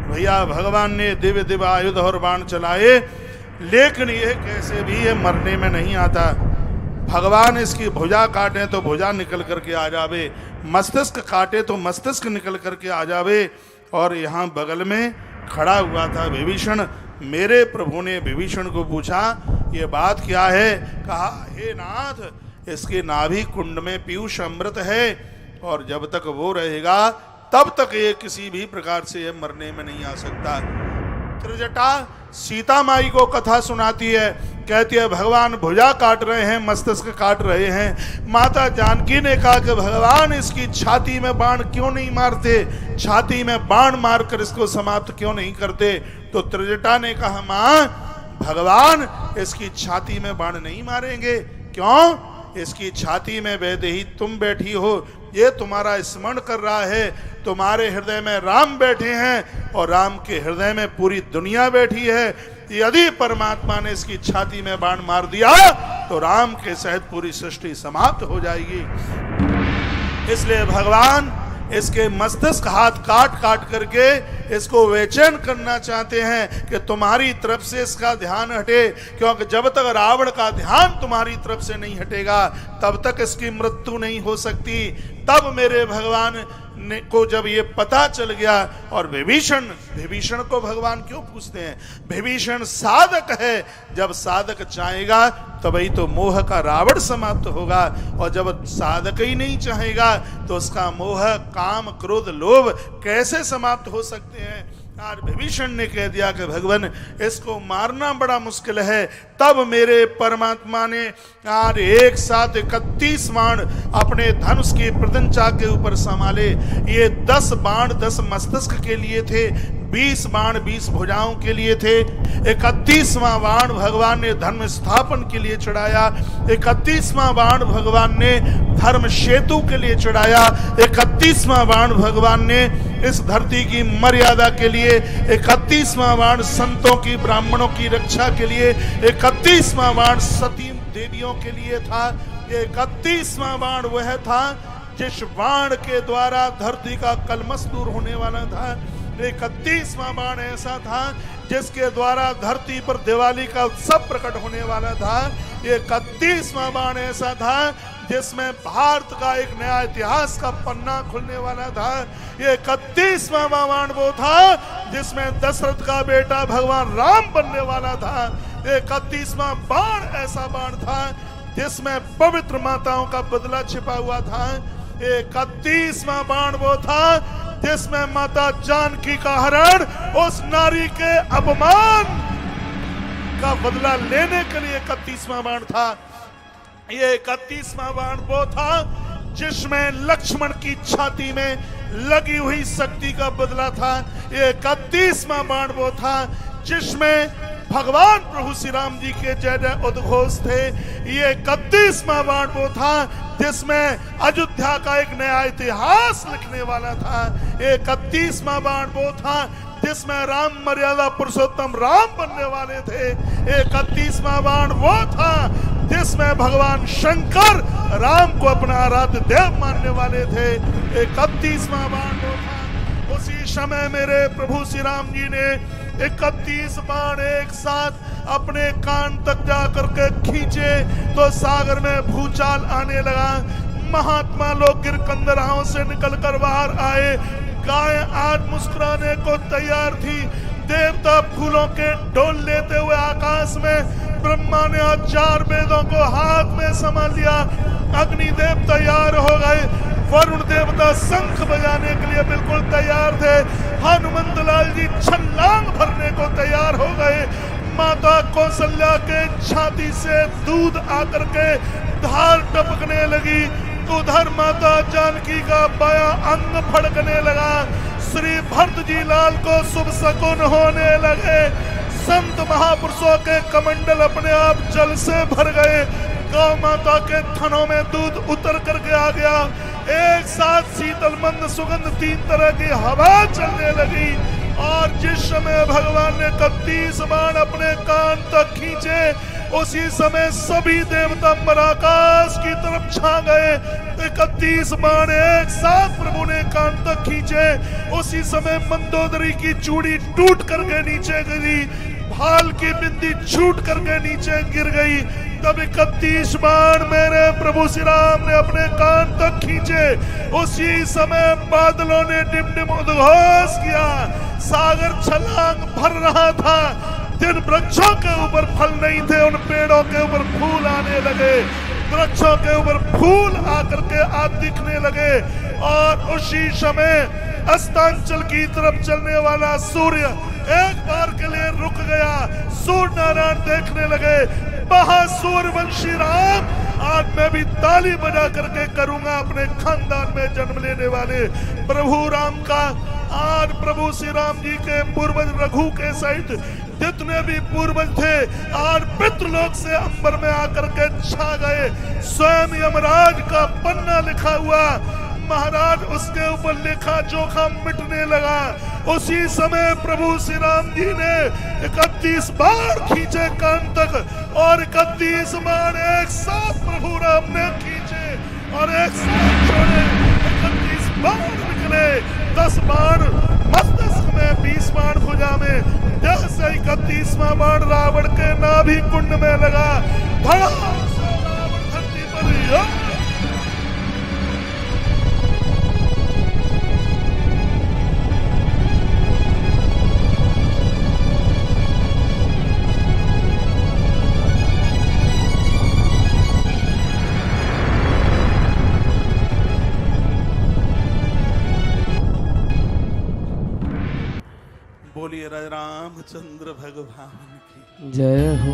भैया भगवान ने दिव्य दिव्य आयुध और बाण चलाए, लेकिन ये कैसे भी ये मरने में नहीं आता। भगवान इसकी भुजा काटे तो भुजा निकल करके आ जावे, मस्तिष्क काटे तो मस्तिष्क निकल करके आ जावे। और यहाँ बगल में खड़ा हुआ था विभीषण। मेरे प्रभु ने विभीषण को पूछा, ये बात क्या है? कहा, हे नाथ, इसके नाभि कुंड में पीयूष अमृत है, और जब तक वो रहेगा तब तक ये किसी भी प्रकार से ये मरने में नहीं आ सकता। त्रिजटा सीता माई को कथा सुनाती है, कहती है भगवान भुजा काट रहे हैं, मस्तिष्क काट रहे हैं। माता जानकी ने कहा कि भगवान इसकी छाती में बाण क्यों नहीं मारते, छाती में बाण मारकर इसको समाप्त क्यों नहीं करते? तो त्रिजटा ने कहा, मां, भगवान इसकी छाती में बाण नहीं मारेंगे। क्यों? इसकी छाती में वैदेही तुम बैठी हो, ये तुम्हारा स्मरण कर रहा है, तुम्हारे हृदय में राम बैठे हैं और राम के हृदय में पूरी दुनिया बैठी है। यदि परमात्मा ने इसकी छाती में बाण मार दिया तो राम के सहित पूरी सृष्टि समाप्त हो जाएगी। इसलिए भगवान इसके मस्तिष्क हाथ काट काट करके इसको बेचैन करना चाहते हैं कि तुम्हारी तरफ से इसका ध्यान हटे, क्योंकि जब तक रावण का ध्यान तुम्हारी तरफ से नहीं हटेगा तब तक इसकी मृत्यु नहीं हो सकती। तब मेरे भगवान को जब ये पता चल गया, और विभीषण को भगवान क्यों पूछते हैं? विभीषण साधक है, जब साधक चाहेगा तभी तो मोह का रावण समाप्त होगा, और जब साधक ही नहीं चाहेगा तो उसका मोह, काम, क्रोध, लोभ कैसे समाप्त हो सकते हैं? और विभीषण ने कह दिया कि भगवान इसको मारना बड़ा मुश्किल है। तब मेरे परमात्मा ने और एक साथ 31 बाण अपने धनुष की प्रत्यंचा के ऊपर संभाले। ये 10 बाण 10 मस्तिष्क के लिए थे, 20 बाण 20 भुजाओं के लिए थे। 31वां बाण भगवान ने धर्म स्थापन के लिए चढ़ाया, 31वां बाण भगवान ने धर्म सेतु के लिए चढ़ाया, 31वां बाण भगवान ने इस धरती की मर्यादा के लिए, 31वां बाण संतों की, ब्राह्मणों की रक्षा के लिए, 31वां बाण सती देवियों के लिए था। 31वां बाण वह था जिस बाण के द्वारा धरती का कलमश दूर होने वाला था। 31वां बाण ऐसा था जिसके द्वारा धरती पर दिवाली का उत्सव प्रकट होने वाला था। 31वां बाण ऐसा था जिसमें भारत का एक नया इतिहास का पन्ना खुलने वाला था। 31वां बाण वो था जिसमें दशरथ का बेटा भगवान राम बनने वाला था। 31वां बाण ऐसा बाण था जिसमें पवित्र माताओं का बदला छिपा हुआ था। 31वां बाण वो था जिसमें माता जानकी का हरण उस नारी के अपमान का बदला लेने के लिए 31वां बाण था। ये 31वां बाण वो था जिसमें लक्ष्मण की छाती में लगी हुई शक्ति का बदला था। ये 31वां बाण वो था जिसमें भगवान प्रभु श्री राम जी के जय जय उद्घोष थे। ये 31वां बाण वो था जिसमें अयोध्या का एक नया इतिहास लिखने वाला था। ये 31वां बाण वो था जिसमें राम मर्यादा पुरुषोत्तम राम बनने वाले थे। 31वां बाण वो था जिसमें भगवान शंकर राम को अपना आराध्य देव मानने वाले थे। 31वां बाण वो था। उसी समय मेरे प्रभु श्री राम जी ने 31 बाण एक साथ अपने कान तक जा करके खींचे तो सागर में भूचाल आने लगा। महात्मा लोग गिरकंदराओं से निकलकर बाहर आए। गाय आज मुस्कुराने को तैयार थी। देवता फूलों के डोल लेते हुए आकाश में, ब्रह्मा ने 4 वेदों को हाथ में संभाल लिया। अग्नि देव तैयार हो गए, वरुण देवता शंख बजाने के लिए बिल्कुल तैयार थे। हनुमंत लाल जी छलांग भरने को तैयार हो गए। माता कौशल्या के छाती से दूध आकर के धार टपकने लगी। उधर माता जानकी का बायां अंग फड़कने लगा। श्री भरत जी लाल को शुभ शकुन होने लगे। संत महापुरुषों के कमंडल अपने आप जल से भर गए। गौ माता के थनों में दूध उतर करके आ गया। एक साथ शीतल मंद सुगंध 3 तरह की हवा चलने लगी। और जिस समय भगवान ने 31 बाण अपने कान तक खींचे, उसी समय सभी देवता आकाश की तरफ छा गए। 31 बाण एक साथ प्रभु ने कान तक खींचे। उसी समय मंदोदरी की चूड़ी टूट करके नीचे गिरी, भाल की बिंदी छूट करके नीचे गिर गई। तब 31 बाण मेरे प्रभु श्री राम ने अपने कान तक खींचे। उसी समय बादलों ने डिमडिम उद्घोष किया, सागर छलांग भर रहा था। जिन वृक्षों के ऊपर फल नहीं थे उन पेड़ों के ऊपर फूल आने लगे, वृक्षों के ऊपर फूल आकर के आज दिखने लगे। और उसी समय अस्तांचल की तरफ चलने वाला सूर्य एक बार के लिए रुक गया। सूर्य नारायण देखने लगे, महासूरवंशी राम, आज मैं भी ताली बजा करके करूंगा अपने खानदान में जन्म लेने वाले प्रभु राम का। आज प्रभु श्री राम जी के पूर्वज रघु के सहित जितने भी पूर्वज थे आज पितृलोक से अंबर में आकर के छा गए। स्वयं यमराज का पन्ना लिखा हुआ महाराज उसके ऊपर लिखा जोखा मिटने लगा। उसी समय प्रभु श्री राम जी ने 31 बाण खींचे कान तक, और 31 बाण एक साथ प्रभु राम ने खींचे और एक साथ छोड़े। 31 बाण निकले, 10 बाण मस्तक में, 20 बाण भुजा में। जैसे 31वां बाण रावण के नाभि कुंड में लगा, धड़ा से रावण धरती पर गिरा। बोलिए रामचंद्र भगवान की जय हो।